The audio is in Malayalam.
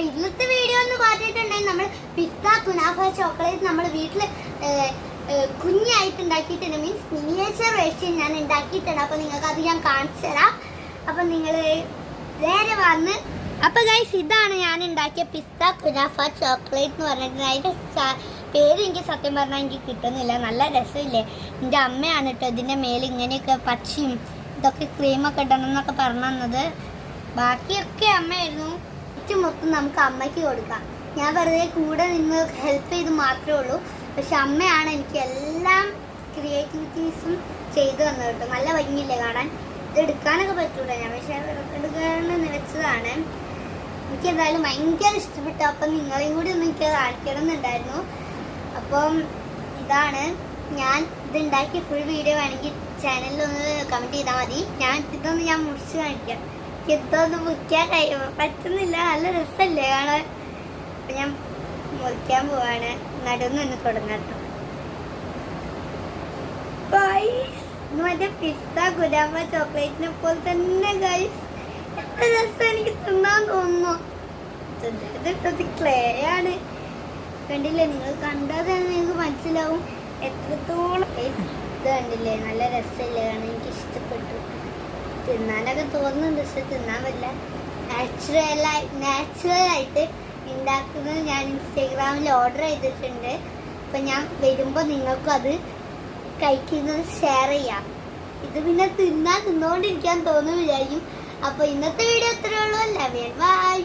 അപ്പോൾ ഇന്നത്തെ വീഡിയോ എന്ന് പറഞ്ഞിട്ടുണ്ടെങ്കിൽ നമ്മൾ പിസ്ത കുനാഫ ചോക്ലേറ്റ് നമ്മൾ വീട്ടിൽ കുഞ്ഞായിട്ട് ഉണ്ടാക്കിയിട്ടുണ്ട്. മീൻസ് മിനിയേച്ചർ വേർഷൻ ഞാൻ ഉണ്ടാക്കിയിട്ടുണ്ട്. അപ്പോൾ നിങ്ങൾക്ക് അത് ഞാൻ കാണിച്ചു തരാം. അപ്പം നിങ്ങൾ നേരെ വന്ന് അപ്പോൾ ഗൈസ് ഇതാണ് ഞാൻ ഉണ്ടാക്കിയ പിസ്ത കുനാഫ ചോക്ലേറ്റ് എന്ന് പറഞ്ഞിട്ടുണ്ട്. അതിൻ്റെ പേര് എനിക്ക് സത്യം പറഞ്ഞാൽ എനിക്ക് കിട്ടുന്നില്ല. നല്ല രസമില്ലേ. എൻ്റെ അമ്മയാണ് കേട്ടോ ഇതിൻ്റെ മേലെ ഇങ്ങനെയൊക്കെ പച്ചയും ഇതൊക്കെ ക്രീമൊക്കെ ഇടണം എന്നൊക്കെ പറഞ്ഞു തന്നത്. ബാക്കിയൊക്കെ അമ്മയായിരുന്നു. ഏറ്റവും മൊത്തം നമുക്ക് അമ്മയ്ക്ക് കൊടുക്കാം. ഞാൻ വെറുതെ കൂടെ നിന്ന് ഹെൽപ്പ് ചെയ്ത് മാത്രമേ ഉള്ളൂ. പക്ഷെ അമ്മയാണ് എനിക്ക് എല്ലാം ക്രിയേറ്റിവിറ്റീസും ചെയ്തു തന്നത് കേട്ടോ. നല്ല ഭംഗിയില്ലേ കാണാൻ. ഇത് എടുക്കാനൊക്കെ പറ്റൂല. ഞാൻ പക്ഷേ എടുക്കാനെന്ന് വെച്ചതാണ്. എനിക്ക് എന്തായാലും ഭയങ്കര ഇഷ്ടപ്പെട്ടു. അപ്പം നിങ്ങളെയും കൂടി ഒന്ന് എനിക്ക് കാണിക്കണം എന്നുണ്ടായിരുന്നു. അപ്പം ഇതാണ് ഞാൻ ഇതുണ്ടാക്കിയ ഫുൾ വീഡിയോ വേണമെങ്കിൽ ചാനലിലൊന്ന് കമൻറ്റ് ചെയ്താൽ മതി. ഇതൊന്ന് ഞാൻ മുറിച്ച് കാണിക്കാം. ഇതൊന്ന് മുറിക്കാൻ പറ്റുന്നില്ല. നല്ല രസമല്ലേ കാണാൻ. അപ്പം ഞാൻ മുറിക്കാൻ പോവാണ്. നടുന്ന് നിന്ന് തുടങ്ങാം കേട്ടോ. ഇത് മറ്റേ പിസ്ത കുനാഫ ചോക്ലേറ്റിനെ പോലെ തന്നെ ഗൈസ്. എത്ര രസം. എനിക്ക് തിന്നാൻ തോന്നുന്നു. ഇത് ക്ലേ ആണ്. കണ്ടില്ലേ, നിങ്ങൾ കണ്ടാൽ തന്നെ നിങ്ങൾക്ക് മനസ്സിലാവും എത്രത്തോളം. ഇത് കണ്ടില്ലേ, നല്ല രസമില്ലേ കാണാൻ. എനിക്ക് ഇഷ്ടപ്പെട്ടു. തിന്നാനൊക്കെ തോന്നുന്നുണ്ട്, പക്ഷെ തിന്നാൻ പറ്റില്ല. നാച്ചുറലായിട്ട് ഉണ്ടാക്കുന്നത് ഞാൻ ഇൻസ്റ്റാഗ്രാമിൽ ഓർഡർ ചെയ്തിട്ടുണ്ട്. അപ്പം ഞാൻ വരുമ്പോൾ നിങ്ങൾക്കും അത് കഴിക്കുന്നത് ഷെയർ ചെയ്യാം. ഇത് പിന്നെ തിന്നുകൊണ്ടിരിക്കാൻ തോന്നുന്നു വിചാരിക്കും. അപ്പോൾ ഇന്നത്തെ വീഡിയോ ഇത്രയേ ഉള്ളൂ. Love you, by.